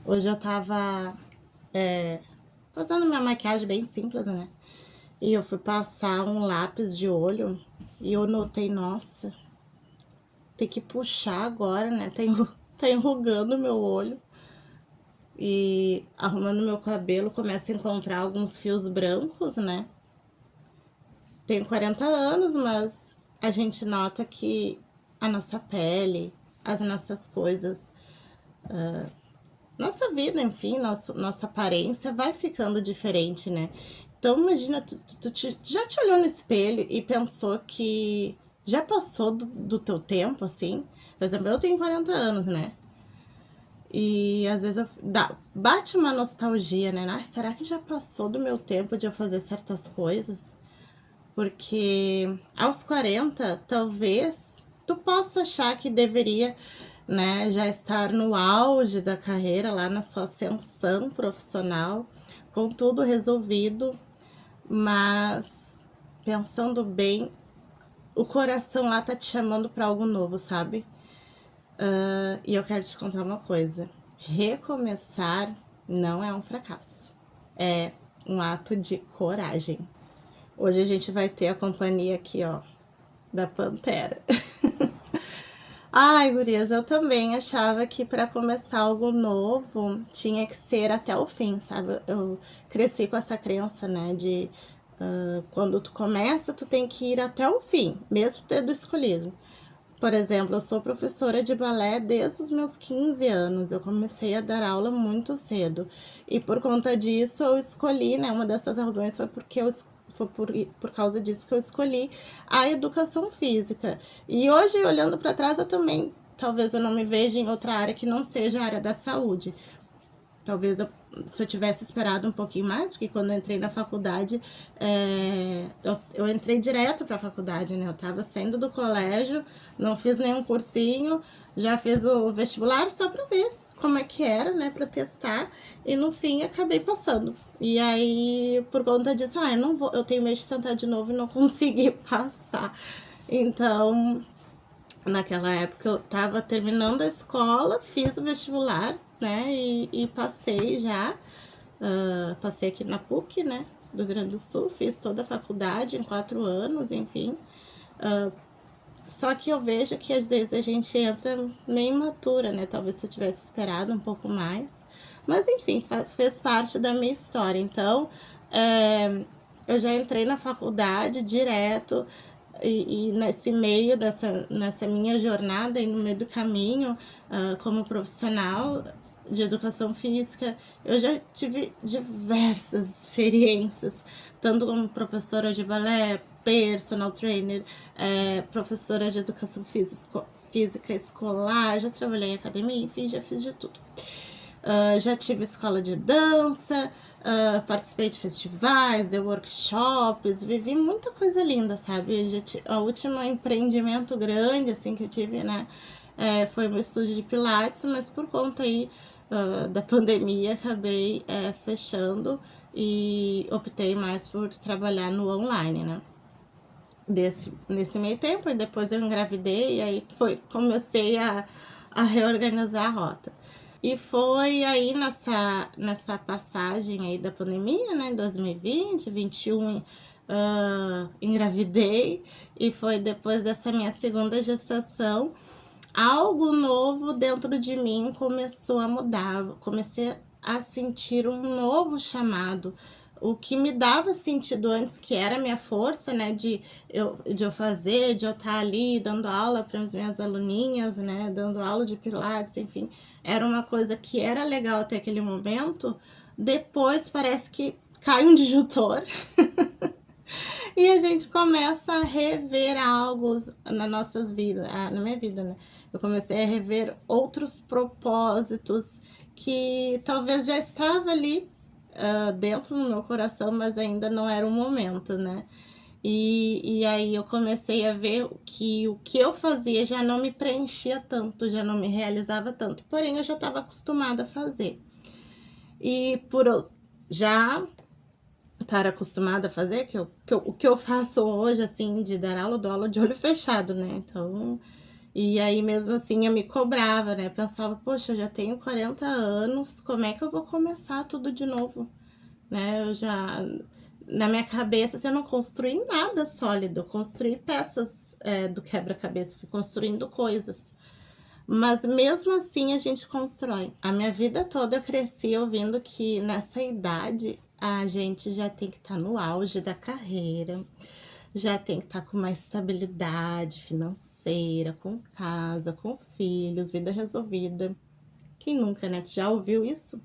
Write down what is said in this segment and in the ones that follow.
Hoje eu tava fazendo minha maquiagem bem simples, né? E eu fui passar um lápis de olho e eu notei, nossa, tem que puxar agora, né? Tá enrugando meu olho. E arrumando meu cabelo, começo a encontrar alguns fios brancos, né? Tenho 40 anos, mas a gente nota que a nossa pele, as nossas coisas, nossa vida, enfim, nossa aparência vai ficando diferente, né? Então, imagina, já te olhou no espelho e pensou que já passou do teu tempo, assim? Por exemplo, eu tenho 40 anos, né? E às vezes bate uma nostalgia, né? Ah, será que já passou do meu tempo de eu fazer certas coisas? Porque aos 40, talvez tu possa achar que deveria, né, já estar no auge da carreira, lá na sua ascensão profissional, com tudo resolvido, mas pensando bem, o coração lá tá te chamando para algo novo, sabe? E eu quero te contar uma coisa: recomeçar não é um fracasso, é um ato de coragem. Hoje a gente vai ter a companhia aqui, ó, da Pantera. Ai, gurias, eu também achava que para começar algo novo tinha que ser até o fim, sabe? Eu cresci com essa crença, né, de quando tu começa, tu tem que ir até o fim, mesmo tendo escolhido. Por exemplo, eu sou professora de balé desde os meus 15 anos. Eu comecei a dar aula muito cedo. E por conta disso, eu escolhi, né? Uma dessas razões foi porque foi por causa disso que eu escolhi a educação física. E hoje, olhando para trás, eu também, talvez eu não me veja em outra área que não seja a área da saúde. Talvez se eu tivesse esperado um pouquinho mais, porque quando eu entrei na faculdade, eu entrei direto para a faculdade, né? Eu estava saindo do colégio, não fiz nenhum cursinho, já fiz o vestibular só para ver como é que era, né? Para testar, e no fim acabei passando. E aí, por conta disso, eu não vou, eu tenho medo de tentar de novo e não conseguir passar. Então, naquela época eu tava terminando a escola, fiz o vestibular, né? E passei já. Passei aqui na PUC, né? Do Rio Grande do Sul, fiz toda a faculdade em 4 anos, enfim. Só que eu vejo que às vezes a gente entra meio imatura, né? Talvez se eu tivesse esperado um pouco mais. Mas enfim, fez parte da minha história. Então, eu já entrei na faculdade direto, e nesse meio nessa minha jornada e no meio do caminho, como profissional de educação física, eu já tive diversas experiências, tanto como professora de balé, personal trainer, professora de educação física escolar, já trabalhei em academia, enfim, já fiz de tudo. Já tive escola de dança, participei de festivais, de workshops, vivi muita coisa linda, sabe? O último empreendimento grande, assim, que eu tive, né? Foi meu estúdio de pilates, mas por conta aí da pandemia, acabei fechando e optei mais por trabalhar no online, né? Nesse meio tempo, e depois eu engravidei, e aí comecei a reorganizar a rota. E foi aí nessa passagem aí da pandemia, né, em 2020, 21, engravidei, e foi depois dessa minha segunda gestação, algo novo dentro de mim começou a mudar, comecei a sentir um novo chamado. O que me dava sentido antes, que era a minha força, né, de eu fazer, de eu estar ali dando aula para as minhas aluninhas, né, dando aula de pilates, enfim, era uma coisa que era legal até aquele momento. Depois parece que cai um disjuntor e a gente começa a rever algo nas nossas vidas, na minha vida, né? Eu comecei a rever outros propósitos que talvez já estava ali dentro do meu coração, mas ainda não era o momento, né? E aí eu comecei a ver que o que eu fazia já não me preenchia tanto, já não me realizava tanto. Porém, eu já estava acostumada a fazer. E já estar acostumada a fazer, o que eu faço hoje, assim, de dar aula, eu dou aula de olho fechado, né? Então, E aí, mesmo assim, eu me cobrava, né? Pensava, poxa, eu já tenho 40 anos, como é que eu vou começar tudo de novo? Né? Eu já, na minha cabeça, assim, eu não construí nada sólido, eu construí peças do quebra-cabeça, fui construindo coisas. Mas mesmo assim a gente constrói. A minha vida toda eu cresci ouvindo que nessa idade a gente já tem que estar no auge da carreira, já tem que estar com uma estabilidade financeira, com casa, com filhos, vida resolvida. Quem nunca, né? Tu já ouviu isso?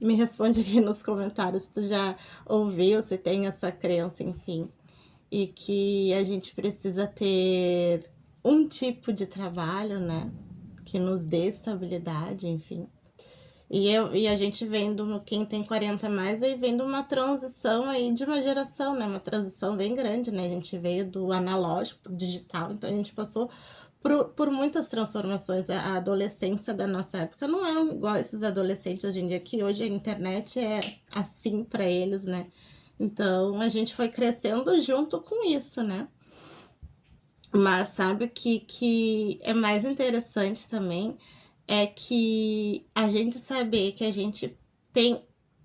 Me responde aqui nos comentários se tu já ouviu, se tem essa crença, enfim. E que a gente precisa ter um tipo de trabalho, né? Que nos dê estabilidade, enfim. E a gente vendo quem tem 40 a mais, aí vendo uma transição aí de uma geração, né? Uma transição bem grande, né? A gente veio do analógico pro digital, então a gente passou por muitas transformações. A adolescência da nossa época não é igual esses adolescentes hoje em dia, que hoje a internet é assim para eles, né? Então a gente foi crescendo junto com isso, né? Mas sabe o que é mais interessante também? É que a gente saber que a gente tem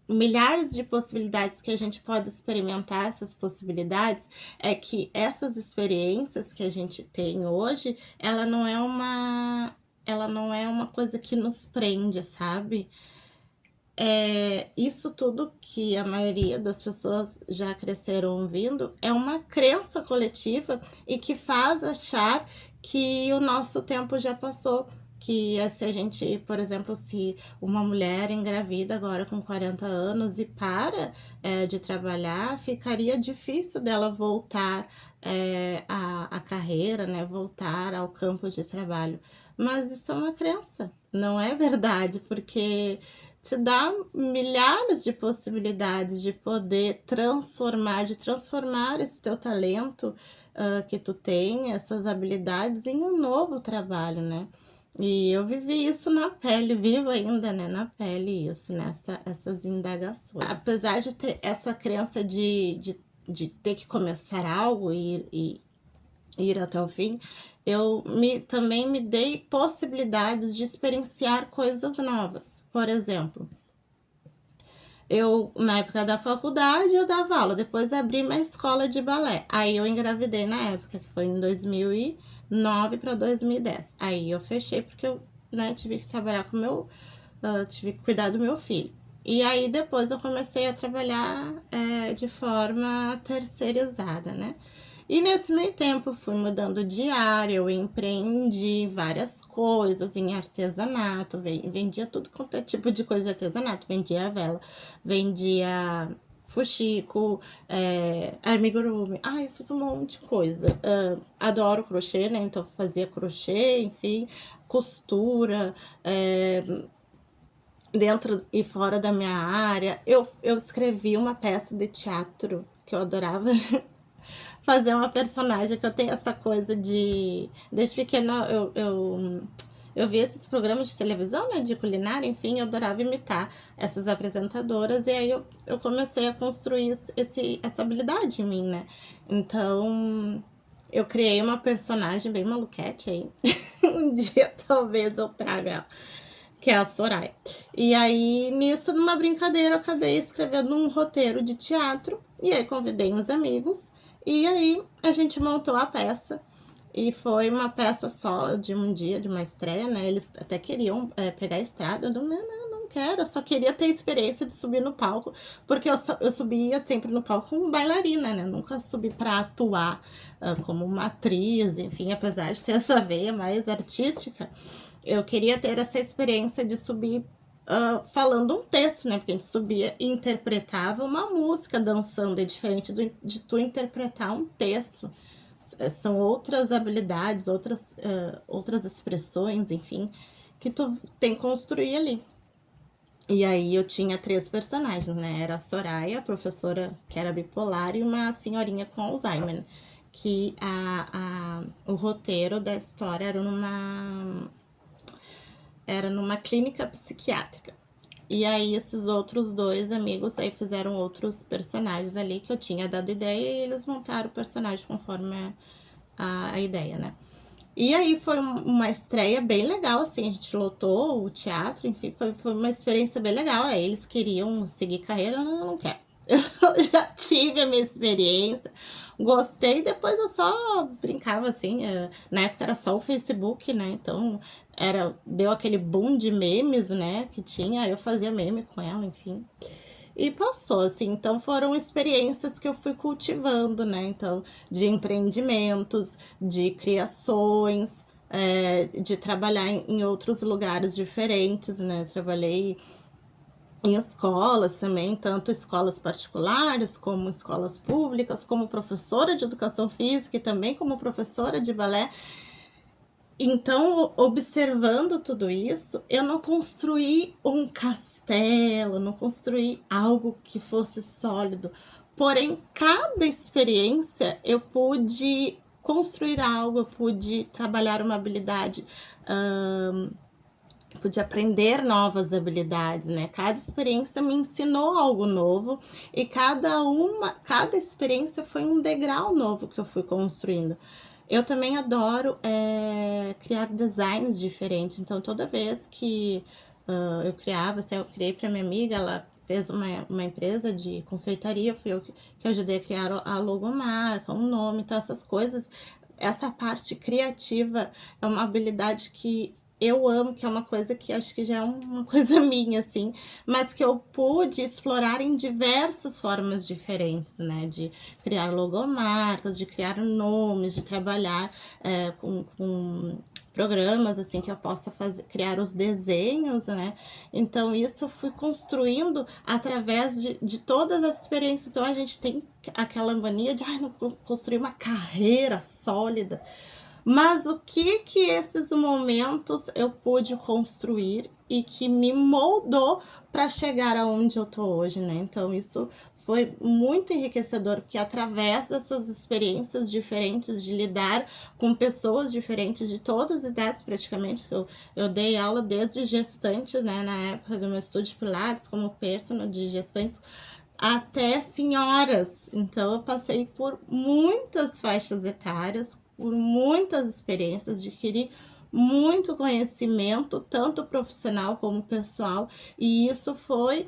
milhares de possibilidades, que a gente pode experimentar essas possibilidades, é que essas experiências que a gente tem hoje, ela não é uma coisa que nos prende, sabe? Isso tudo que a maioria das pessoas já cresceram ouvindo é uma crença coletiva e que faz achar que o nosso tempo já passou. Que se a gente, por exemplo, se uma mulher engravida agora com 40 anos e para de trabalhar, ficaria difícil dela voltar à carreira, né? Voltar ao campo de trabalho. Mas isso é uma crença, não é verdade, porque te dá milhares de possibilidades de poder de transformar esse teu talento que tu tem, essas habilidades, em um novo trabalho, né? E eu vivi isso na pele, vivo ainda, né, na pele isso, essas indagações. Apesar de ter essa crença de ter que começar algo e ir até o fim, também me dei possibilidades de experienciar coisas novas. Por exemplo, na época da faculdade, eu dava aula, depois abri uma escola de balé. Aí eu engravidei na época, que foi em 2009 para 2010. Aí eu fechei porque eu, né, tive que trabalhar tive que cuidar do meu filho. E aí depois eu comecei a trabalhar de forma terceirizada, né? E nesse meio tempo fui mudando de área, eu empreendi várias coisas em artesanato, vendia tudo quanto é tipo de coisa de artesanato, vendia vela, vendia fuxico, amigurumi, eu fiz um monte de coisa. Adoro crochê, né? Então fazia crochê, enfim, costura, dentro e fora da minha área. Eu escrevi uma peça de teatro que eu adorava fazer uma personagem, que eu tenho essa coisa de... Desde pequena eu vi esses programas de televisão, né, de culinária, enfim, eu adorava imitar essas apresentadoras, e aí eu comecei a construir essa habilidade em mim, né? Então, eu criei uma personagem bem maluquete aí. Um dia talvez eu traga ela, que é a Soraya. E aí, nisso, numa brincadeira, eu acabei escrevendo um roteiro de teatro, e aí convidei uns amigos, e aí a gente montou a peça. E foi uma peça só de um dia, de uma estreia, né? Eles até queriam pegar a estrada. Eu não quero. Eu só queria ter a experiência de subir no palco. Porque eu subia sempre no palco como bailarina, né? Nunca subi para atuar como uma atriz, enfim. Apesar de ter essa veia mais artística, eu queria ter essa experiência de subir falando um texto, né? Porque a gente subia e interpretava uma música dançando. É diferente de tu interpretar um texto. São outras habilidades, outras expressões, enfim, que tu tem que construir ali. E aí eu tinha 3 personagens, né? Era a Soraya, a professora que era bipolar, e uma senhorinha com Alzheimer. Que o roteiro da história era numa clínica psiquiátrica. E aí esses outros 2 amigos aí fizeram outros personagens ali que eu tinha dado ideia, e eles montaram o personagem conforme a ideia, né? E aí foi uma estreia bem legal, assim, a gente lotou o teatro, enfim, foi uma experiência bem legal. Aí eles queriam seguir carreira, eu não quero. Eu já tive a minha experiência, gostei, depois eu só brincava assim, na época era só o Facebook, né? Então deu aquele boom de memes, né? Que tinha, aí eu fazia meme com ela, enfim. E passou, assim, então foram experiências que eu fui cultivando, né? Então, de empreendimentos, de criações, de trabalhar em outros lugares diferentes, né? Trabalhei em escolas também, tanto escolas particulares como escolas públicas, como professora de educação física e também como professora de balé. Então, observando tudo isso, eu não construí um castelo, não construí algo que fosse sólido. Porém, cada experiência eu pude construir algo, eu pude trabalhar uma habilidade, pude aprender novas habilidades, né? Cada experiência me ensinou algo novo e cada experiência foi um degrau novo que eu fui construindo. Eu também adoro criar designs diferentes, então toda vez que eu criava, assim, eu criei para minha amiga, ela fez uma empresa de confeitaria, fui eu que ajudei a criar a logomarca, um nome, então essas coisas, essa parte criativa é uma habilidade que eu amo, que é uma coisa que acho que já é uma coisa minha, assim, mas que eu pude explorar em diversas formas diferentes, né? De criar logomarcas, de criar nomes, de trabalhar com programas, assim, que eu possa criar os desenhos, né? Então, isso eu fui construindo através de todas as experiências. Então, a gente tem aquela mania de, não construir uma carreira sólida. Mas o que esses momentos eu pude construir e que me moldou para chegar aonde eu tô hoje, né? Então isso foi muito enriquecedor, porque através dessas experiências diferentes de lidar com pessoas diferentes de todas as idades praticamente, eu dei aula desde gestantes, né, na época do meu estúdio de Pilates, como personal de gestantes, até senhoras. Então eu passei por muitas faixas etárias, por muitas experiências, adquiri muito conhecimento, tanto profissional como pessoal, e isso foi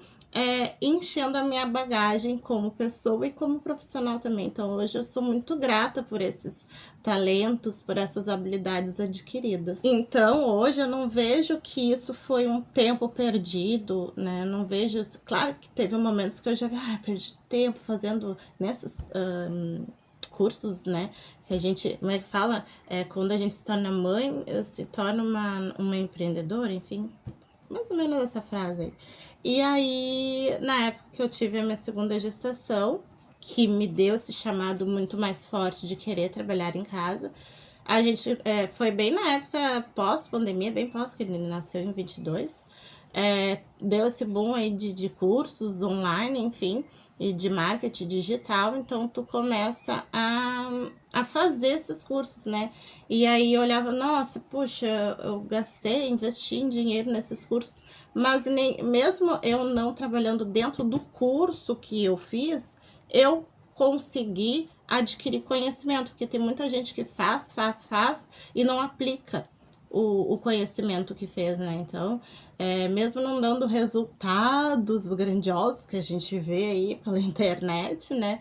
enchendo a minha bagagem como pessoa e como profissional também. Então, hoje eu sou muito grata por esses talentos, por essas habilidades adquiridas. Então, hoje eu não vejo que isso foi um tempo perdido, né? Eu não vejo. Claro que teve momentos que eu já vi, perdi tempo fazendo nessas. Cursos, né? Que a gente, como é que fala? Quando a gente se torna mãe, se torna uma empreendedora, enfim, mais ou menos essa frase aí. E aí, na época que eu tive a minha segunda gestação, que me deu esse chamado muito mais forte de querer trabalhar em casa, a gente foi bem na época pós-pandemia, bem pós, que ele nasceu em 22. Deu esse boom aí de cursos online, enfim, e de marketing digital, então tu começa a fazer esses cursos, né? E aí eu olhava, nossa, puxa, eu gastei, investi em dinheiro nesses cursos, mas mesmo eu não trabalhando dentro do curso que eu fiz, eu consegui adquirir conhecimento, porque tem muita gente que faz e não aplica o conhecimento que fez, né? Então, mesmo não dando resultados grandiosos que a gente vê aí pela internet, né?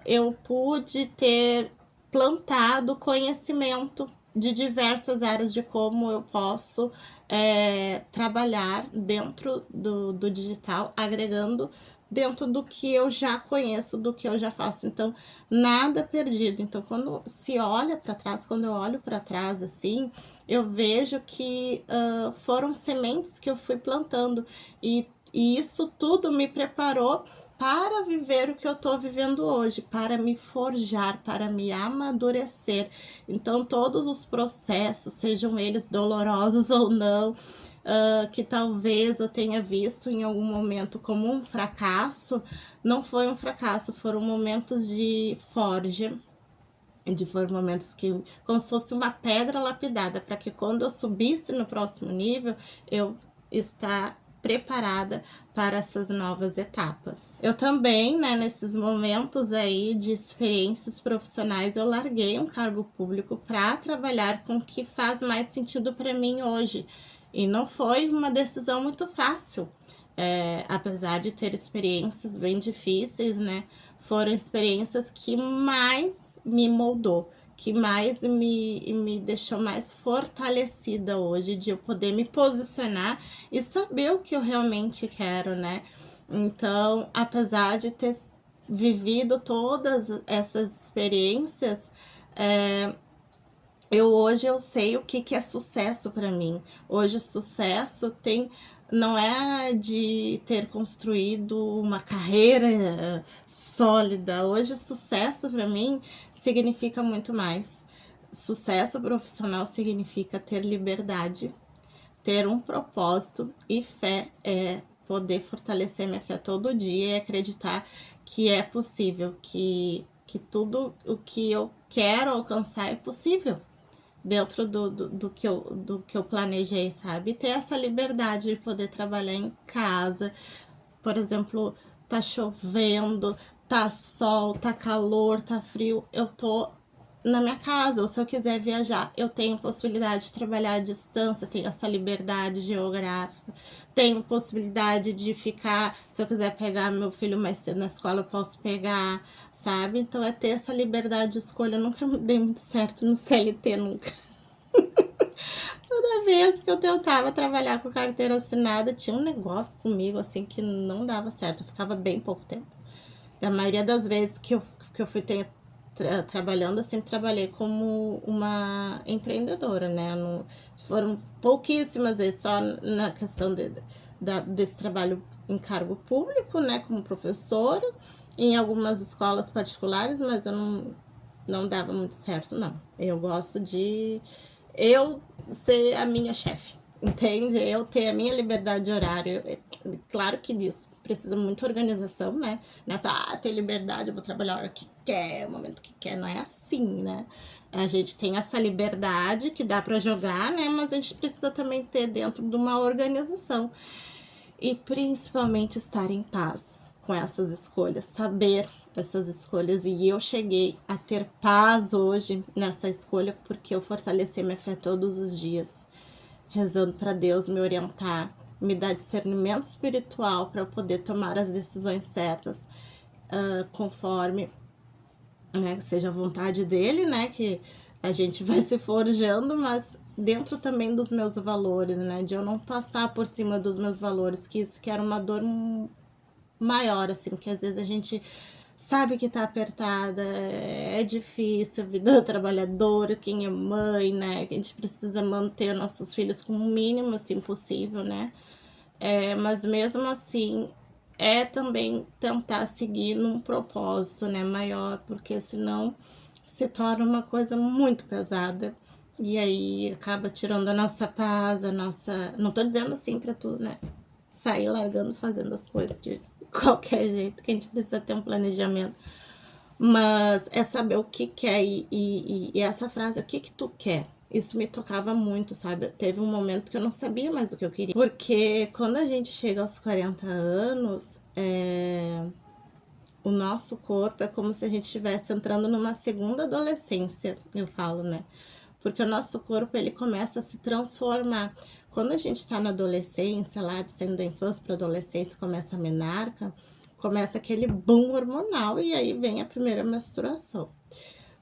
Eu pude ter plantado conhecimento de diversas áreas de como eu posso trabalhar dentro do digital, agregando dentro do que eu já conheço, do que eu já faço. Então, nada perdido. Então, quando se olha para trás, quando eu olho para trás assim, eu vejo que foram sementes que eu fui plantando e isso tudo me preparou para viver o que eu estou vivendo hoje, para me forjar, para me amadurecer. Então, todos os processos, sejam eles dolorosos ou não, que talvez eu tenha visto em algum momento como um fracasso, não foi um fracasso, foram momentos de forja, foram momentos que, como se fosse uma pedra lapidada, para que quando eu subisse no próximo nível, eu preparada para essas novas etapas. Eu também, né, nesses momentos aí de experiências profissionais, eu larguei um cargo público para trabalhar com o que faz mais sentido para mim hoje. E não foi uma decisão muito fácil. Apesar de ter experiências bem difíceis, né, foram experiências que mais me moldou, que mais me deixou mais fortalecida hoje, de eu poder me posicionar e saber o que eu realmente quero, né? Então, apesar de ter vivido todas essas experiências, hoje eu sei o que é sucesso para mim. Hoje o sucesso não é de ter construído uma carreira sólida. Hoje o sucesso para mim significa muito mais. Sucesso profissional significa ter liberdade, ter um propósito, e fé é poder fortalecer minha fé todo dia e acreditar que é possível, que tudo o que eu quero alcançar é possível dentro do que eu planejei, sabe? Ter essa liberdade de poder trabalhar em casa. Por exemplo, tá chovendo, tá sol, tá calor, tá frio, eu tô na minha casa. Ou se eu quiser viajar, eu tenho possibilidade de trabalhar à distância, tenho essa liberdade geográfica, tenho possibilidade de ficar, se eu quiser pegar meu filho mais cedo na escola, eu posso pegar, sabe? Então é ter essa liberdade de escolha. Eu nunca dei muito certo no CLT, nunca. Toda vez que eu tentava trabalhar com carteira assinada, tinha um negócio comigo, assim, que não dava certo. Eu ficava bem pouco tempo. E a maioria das vezes que eu fui trabalhando, eu sempre trabalhei como uma empreendedora, né? Foram pouquíssimas vezes, só na questão desse trabalho em cargo público, né? Como professora, em algumas escolas particulares, mas eu não dava muito certo, não. Eu gosto de eu ser a minha chefe, entende? Eu ter a minha liberdade de horário. Claro que disso precisa muita organização, né? Não é só, ter liberdade, eu vou trabalhar a hora que quer, o momento que quer. Não é assim, né? A gente tem essa liberdade que dá para jogar, né? Mas a gente precisa também ter dentro de uma organização. E principalmente estar em paz com essas escolhas, saber essas escolhas. E eu cheguei a ter paz hoje nessa escolha porque eu fortaleci minha fé todos os dias, rezando para Deus me orientar, me dar discernimento espiritual para eu poder tomar as decisões certas, conforme, né, que seja a vontade dele, né, que a gente vai se forjando, mas dentro também dos meus valores, né, de eu não passar por cima dos meus valores, que isso que era uma dor maior, assim, que às vezes a gente sabe que tá apertada, é difícil, a vida trabalhadora, quem é mãe, né, que a gente precisa manter nossos filhos com o mínimo, assim, possível, né, mas mesmo assim, também tentar seguir num propósito, né, maior, porque senão se torna uma coisa muito pesada, e aí acaba tirando a nossa paz, a nossa... Não tô dizendo assim pra tu, né, sair largando, fazendo as coisas de qualquer jeito, que a gente precisa ter um planejamento, mas é saber o que quer, e essa frase, o que tu quer? Isso me tocava muito, sabe? Teve um momento que eu não sabia mais o que eu queria. Porque quando a gente chega aos 40 anos, o nosso corpo é como se a gente estivesse entrando numa segunda adolescência, eu falo, né? Porque o nosso corpo, ele começa a se transformar. Quando a gente está na adolescência, lá, saindo da infância para adolescência, começa a menarca, começa aquele boom hormonal e aí vem a primeira menstruação.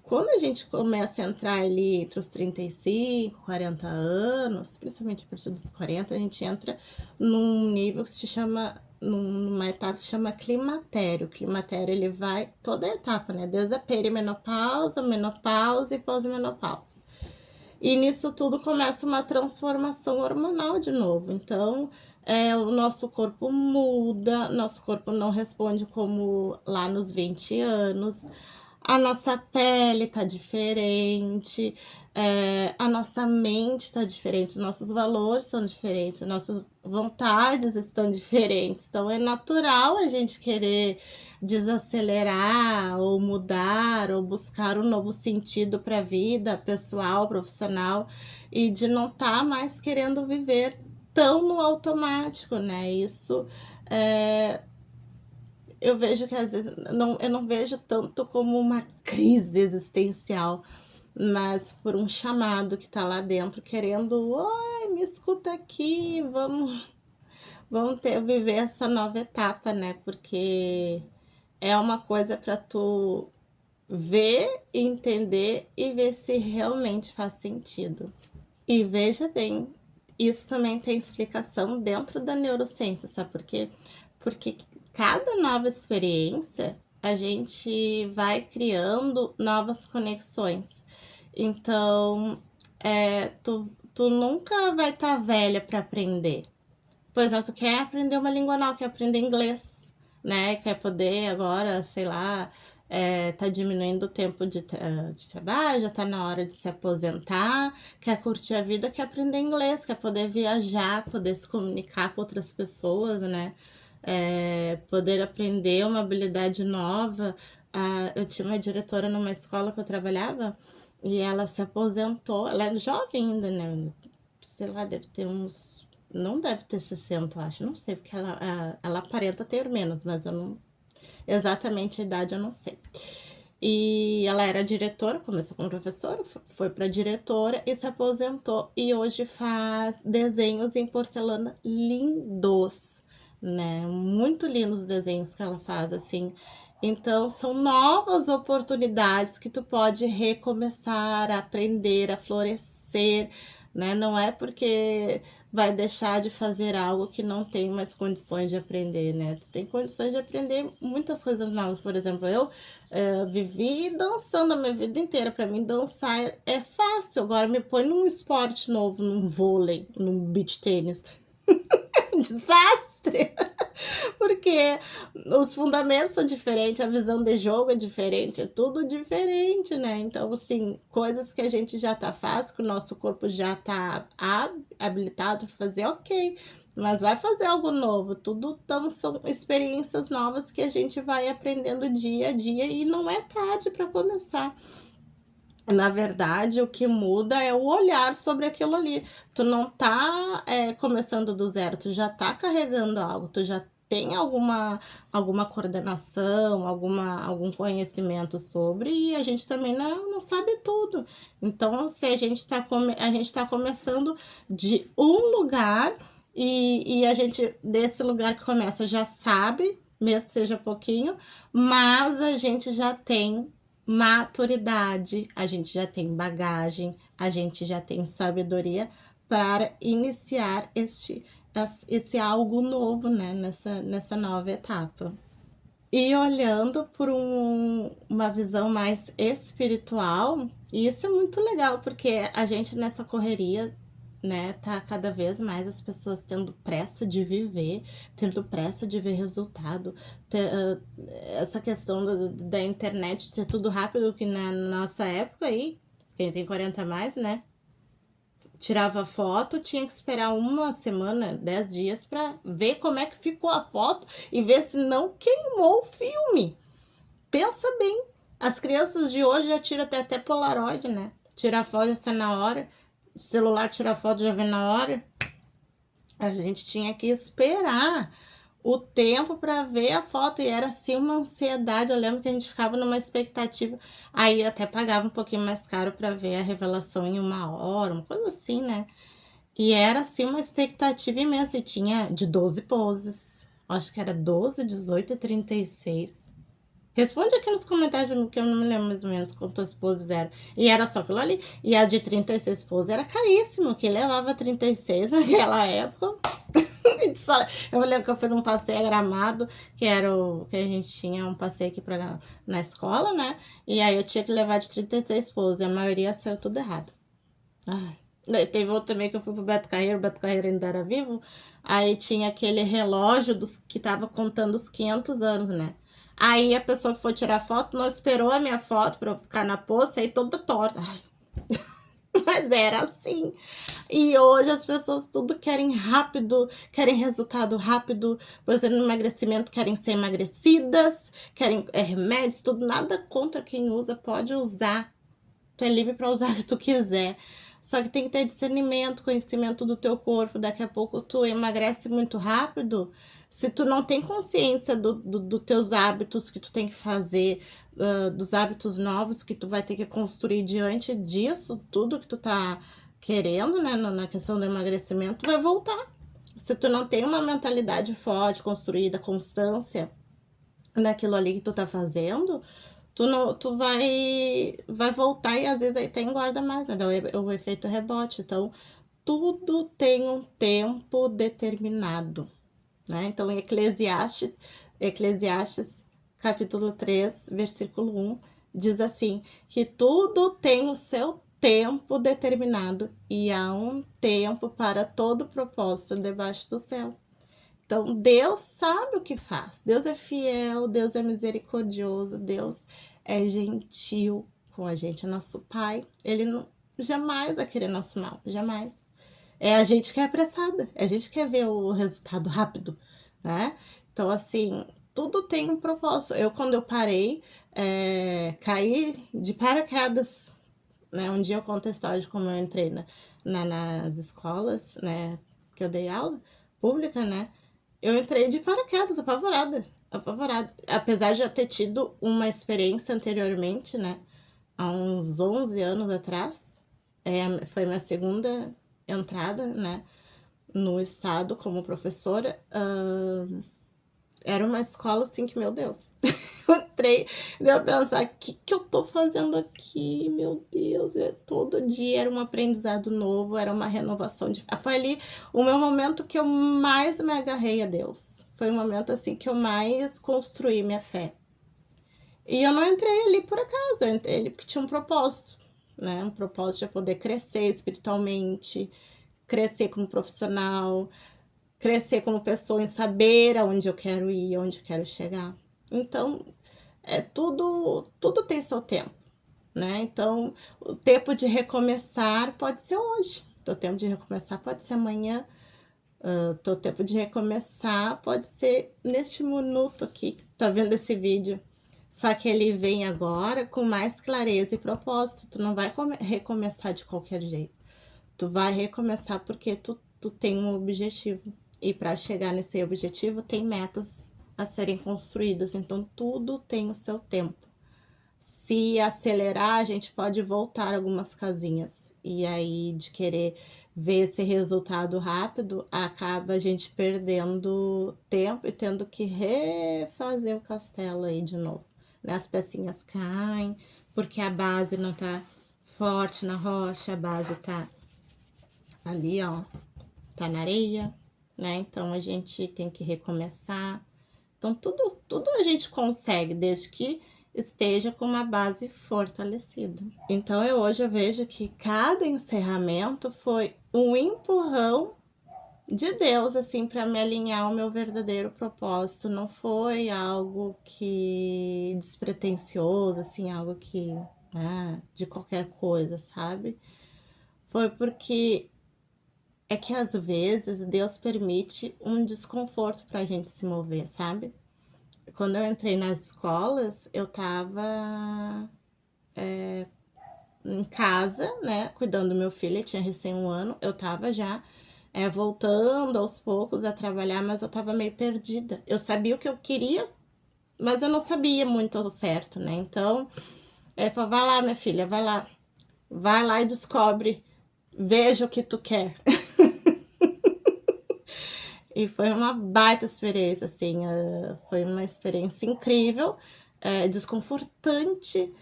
Quando a gente começa a entrar ali entre os 35, 40 anos, principalmente a partir dos 40, a gente entra num nível que se chama, numa etapa que se chama climatério. O climatério, ele vai toda a etapa, né? Desde a perimenopausa, menopausa e pós-menopausa. E nisso tudo começa uma transformação hormonal de novo. Então, o nosso corpo muda, nosso corpo não responde como lá nos 20 anos. A nossa pele tá diferente, a nossa mente tá diferente, nossos valores são diferentes, nossas vontades estão diferentes. Então, é natural a gente querer desacelerar, ou mudar, ou buscar um novo sentido para a vida pessoal, profissional, e de não estar mais querendo viver tão no automático, né? Isso eu vejo que às vezes eu não vejo tanto como uma crise existencial, mas por um chamado que tá lá dentro querendo, oi, me escuta aqui, vamos viver essa nova etapa, né? Porque é uma coisa para tu ver, entender e ver se realmente faz sentido. E veja bem, isso também tem explicação dentro da neurociência, sabe por quê? Porque cada nova experiência a gente vai criando novas conexões. Então, tu nunca vai estar velha para aprender. Por exemplo, tu quer aprender uma língua nova, quer aprender inglês, né? Quer poder agora, sei lá, tá diminuindo o tempo de trabalho, já tá na hora de se aposentar, quer curtir a vida, quer aprender inglês, quer poder viajar, poder se comunicar com outras pessoas, né? Poder aprender uma habilidade nova. Eu tinha uma diretora numa escola que eu trabalhava e ela se aposentou, ela era jovem ainda, né? Sei lá, deve ter uns. Não deve ter 60, eu acho. Não sei, porque ela aparenta ter menos, mas eu não. Exatamente a idade eu não sei. E ela era diretora, começou como professora, foi para diretora e se aposentou. E hoje faz desenhos em porcelana lindos, né? Muito lindos os desenhos que ela faz, assim. Então, são novas oportunidades que tu pode recomeçar a aprender, a florescer, né? Não é porque vai deixar de fazer algo que não tem mais condições de aprender, né? Tu tem condições de aprender muitas coisas novas. Por exemplo, eu vivi dançando a minha vida inteira. Para mim, dançar é fácil. Agora me põe num esporte novo, num vôlei, num beach tênis. Desastre! Porque os fundamentos são diferentes, a visão de jogo é diferente, é tudo diferente, né? Então, assim, coisas que a gente já tá fácil, que o nosso corpo já tá habilitado para fazer, ok. Mas vai fazer algo novo, tudo são experiências novas que a gente vai aprendendo dia a dia e não é tarde para começar. Na verdade, o que muda é o olhar sobre aquilo ali. Tu não tá começando do zero, tu já tá carregando algo, tu já tem alguma coordenação, algum conhecimento sobre, e a gente também não sabe tudo. Então, se a gente tá começando de um lugar, e a gente, desse lugar que começa, já sabe, mesmo que seja pouquinho, mas a gente já tem maturidade, a gente já tem bagagem, a gente já tem sabedoria para iniciar esse algo novo, né, nessa nova etapa. E olhando por uma visão mais espiritual, e isso é muito legal, porque a gente nessa correria, né, tá cada vez mais as pessoas tendo pressa de viver, tendo pressa de ver resultado. Essa questão da internet ter tudo rápido, que na nossa época aí, quem tem 40 a mais, né, tirava foto, tinha que esperar uma semana, 10 dias para ver como é que ficou a foto e ver se não queimou o filme. Pensa bem, as crianças de hoje já tiram até Polaroid, né? Tira a foto já está na hora, o celular tira a foto já vem na hora. A gente tinha que esperar o tempo para ver a foto e era assim uma ansiedade. Eu lembro que a gente ficava numa expectativa, aí até pagava um pouquinho mais caro para ver a revelação em 1 hora, uma coisa assim, né? E era assim uma expectativa imensa, e tinha de 12 poses, acho que era 12, 18 e 36. Responde aqui nos comentários, que eu não me lembro mais ou menos quantas poses eram. E era só aquilo ali. E a de 36 poses era caríssimo, que levava 36 naquela época. Eu lembro que eu fui num passeio a Gramado, que era que a gente tinha um passeio aqui na escola, né? E aí eu tinha que levar de 36 poses, a maioria saiu tudo errado. Ai. Teve outro também que eu fui pro Beto Carreiro, o Beto Carreiro ainda era vivo. Aí tinha aquele relógio que tava contando os 500 anos, né? Aí a pessoa que foi tirar foto não esperou a minha foto pra eu ficar na poça, aí toda torta. Ai. Mas era assim. E hoje as pessoas tudo querem rápido, querem resultado rápido. Por exemplo, no emagrecimento querem ser emagrecidas, querem remédios, tudo. Nada contra quem usa, pode usar. Tu é livre para usar o que tu quiser. Só que tem que ter discernimento, conhecimento do teu corpo. Daqui a pouco tu emagrece muito rápido. Se tu não tem consciência dos teus hábitos que tu tem que fazer, dos hábitos novos que tu vai ter que construir diante disso, tudo que tu tá querendo, né, na questão do emagrecimento, tu vai voltar. Se tu não tem uma mentalidade forte, construída, constância naquilo ali que tu tá fazendo, tu vai voltar e às vezes aí até engorda mais, né? Dá o efeito rebote. Então, tudo tem um tempo determinado, né? Então, em Eclesiastes capítulo 3, versículo 1, diz assim, que tudo tem o seu tempo determinado e há um tempo para todo propósito debaixo do céu. Então, Deus sabe o que faz. Deus é fiel, Deus é misericordioso, Deus é gentil com a gente, é nosso Pai. Ele não, jamais vai querer nosso mal, jamais. É a gente que é apressada, é a gente que quer ver o resultado rápido, né? Então, assim, tudo tem um propósito. Quando eu parei, caí de paraquedas, né? Um dia eu conto a história de como eu entrei nas escolas, né? Que eu dei aula pública, né? Eu entrei de paraquedas, apavorada, apavorada. Apesar de já ter tido uma experiência anteriormente, né? Há uns 11 anos atrás. Foi minha segunda entrada, né? No estado como professora. Era uma escola assim que, meu Deus, eu entrei, deu a pensar, o que eu tô fazendo aqui, meu Deus, todo dia era um aprendizado novo, era uma renovação foi ali o meu momento que eu mais me agarrei a Deus, foi o momento assim que eu mais construí minha fé, e eu não entrei ali por acaso, eu entrei ali porque tinha um propósito, né, um propósito de poder crescer espiritualmente, crescer como profissional, crescer como pessoa, em saber aonde eu quero ir, aonde eu quero chegar. Então, tudo tem seu tempo, né? Então, o tempo de recomeçar pode ser hoje, o tempo de recomeçar pode ser amanhã, o tempo de recomeçar pode ser neste minuto aqui, que tá vendo esse vídeo. Só que ele vem agora com mais clareza e propósito. Tu não vai recomeçar de qualquer jeito. Tu vai recomeçar porque tu tem um objetivo. E para chegar nesse objetivo, tem metas a serem construídas. Então, tudo tem o seu tempo. Se acelerar, a gente pode voltar algumas casinhas. E aí, de querer ver esse resultado rápido, acaba a gente perdendo tempo e tendo que refazer o castelo aí de novo. As pecinhas caem, porque a base não tá forte na rocha, a base tá ali, ó, tá na areia, né? Então, a gente tem que recomeçar. Então, tudo a gente consegue, desde que esteja com uma base fortalecida. Então, hoje eu vejo que cada encerramento foi um empurrão de Deus, assim, para me alinhar ao meu verdadeiro propósito. Não foi algo que despretensioso, assim, algo que, de qualquer coisa, sabe? Foi porque é que às vezes Deus permite um desconforto pra gente se mover, sabe? Quando eu entrei nas escolas, eu tava em casa, né, cuidando do meu filho, ele tinha recém 1 ano, eu tava já voltando aos poucos a trabalhar, mas eu tava meio perdida. Eu sabia o que eu queria, mas eu não sabia muito ao certo, né? Então, ele falou, vai lá, minha filha, vai lá e descobre, veja o que tu quer. E foi uma baita experiência, assim, foi uma experiência incrível, desconfortante,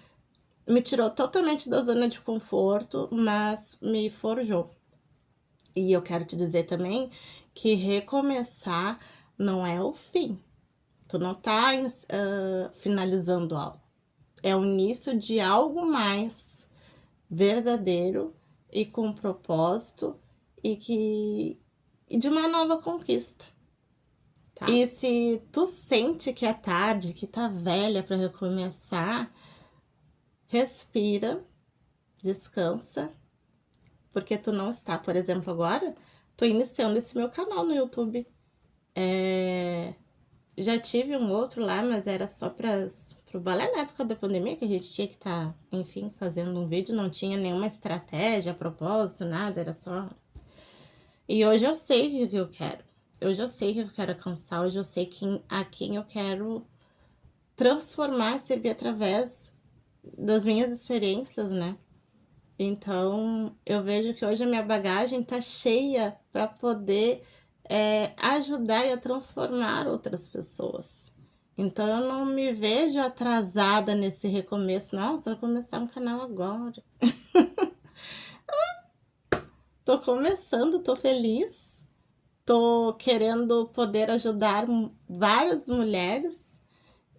me tirou totalmente da zona de conforto, mas me forjou. E eu quero te dizer também que recomeçar não é o fim. Tu não tá finalizando algo. É o início de algo mais verdadeiro e com propósito e de uma nova conquista. Tá? E se tu sente que é tarde, que tá velha para recomeçar, respira, descansa, porque tu não está, por exemplo, agora, tô iniciando esse meu canal no YouTube. Já tive um outro lá, mas era só para pro balé na época da pandemia, que a gente tinha que estar, enfim, fazendo um vídeo, não tinha nenhuma estratégia, propósito, nada, era só... E hoje eu sei o que eu quero. Hoje eu sei o que eu quero alcançar, hoje eu sei a quem eu quero transformar, servir através das minhas experiências, né? Então, eu vejo que hoje a minha bagagem tá cheia para poder ajudar e a transformar outras pessoas. Então, eu não me vejo atrasada nesse recomeço. Nossa, vou começar um canal agora. Tô começando, tô feliz. Tô querendo poder ajudar várias mulheres.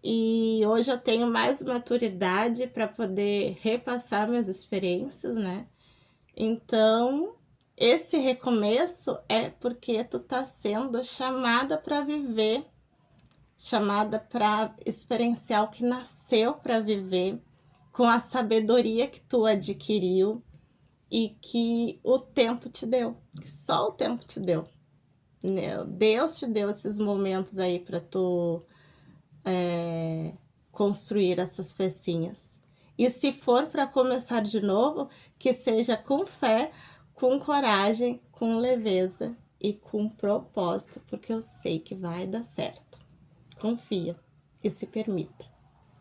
E hoje eu tenho mais maturidade para poder repassar minhas experiências, né? Então, esse recomeço é porque tu tá sendo chamada para viver, chamada para experienciar o que nasceu para viver, com a sabedoria que tu adquiriu e que o tempo te deu, que só o tempo te deu. Deus te deu esses momentos aí para tu construir essas pecinhas. E se for para começar de novo, que seja com fé, com coragem, com leveza e com propósito, porque eu sei que vai dar certo. Confia e se permita.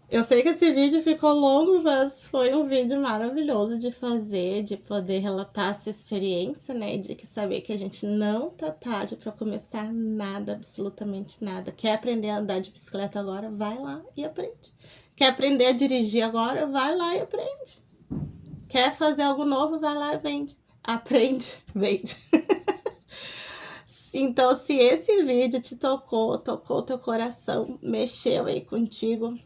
Eu sei que esse vídeo ficou longo, mas foi um vídeo maravilhoso de fazer, de poder relatar essa experiência, né? De saber que a gente não tá tarde para começar nada, absolutamente nada. Quer aprender a andar de bicicleta agora? Vai lá e aprende. Quer aprender a dirigir agora? Vai lá e aprende. Quer fazer algo novo? Vai lá e vende. Aprende, vende. Então, se esse vídeo te tocou teu coração, mexeu aí contigo,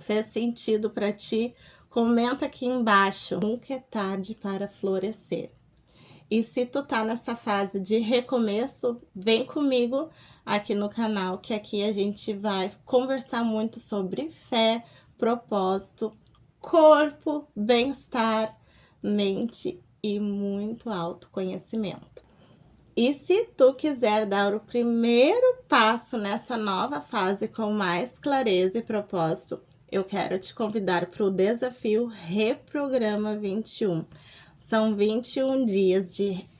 fez sentido para ti, comenta aqui embaixo. Nunca é tarde para florescer. E se tu tá nessa fase de recomeço, vem comigo aqui no canal, que aqui a gente vai conversar muito sobre fé, propósito, corpo, bem-estar, mente e muito autoconhecimento. E se tu quiser dar o primeiro passo nessa nova fase com mais clareza e propósito, eu quero te convidar para o desafio Reprograma 21. São 21 dias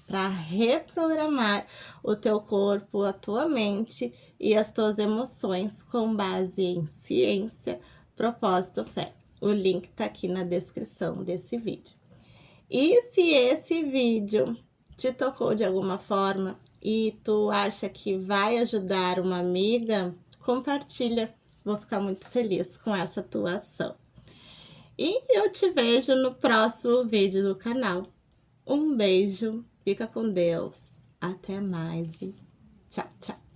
para reprogramar o teu corpo, a tua mente e as tuas emoções com base em ciência, propósito, fé. O link tá aqui na descrição desse vídeo. E se esse vídeo te tocou de alguma forma e tu acha que vai ajudar uma amiga, compartilha. Vou ficar muito feliz com essa tua ação. E eu te vejo no próximo vídeo do canal. Um beijo, fica com Deus, até mais e tchau, tchau.